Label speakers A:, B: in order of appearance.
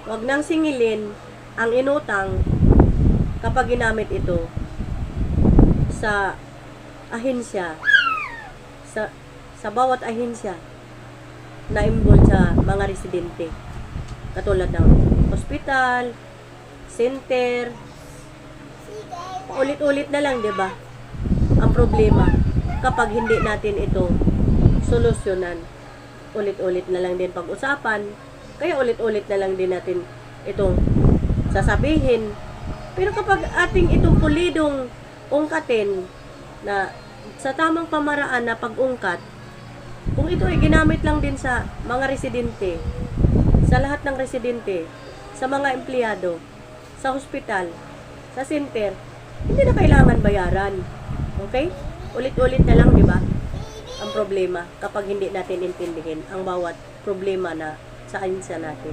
A: Huwag nang singilin ang inutang kapag ginamit ito sa ahensya, sa bawat ahensya na involved sa mga residente. Katulad ng hospital, center, ulit-ulit na lang, 'di ba? Ang problema kapag hindi natin ito solusyonan. Ulit-ulit na lang din pag-usapan, kaya ulit-ulit na lang din natin itong sasabihin. Pero kapag ating itong pulidong ungkatin na sa tamang pamaraan na pag-ungkat, kung ito ay ginamit lang din sa mga residente, sa lahat ng residente, sa mga empleyado, sa hospital, sa center, hindi na kailangan bayaran. Okay? Ulit-ulit na lang, di ba? Ang problema kapag hindi natin intindihin ang bawat problema na sa ahensya natin.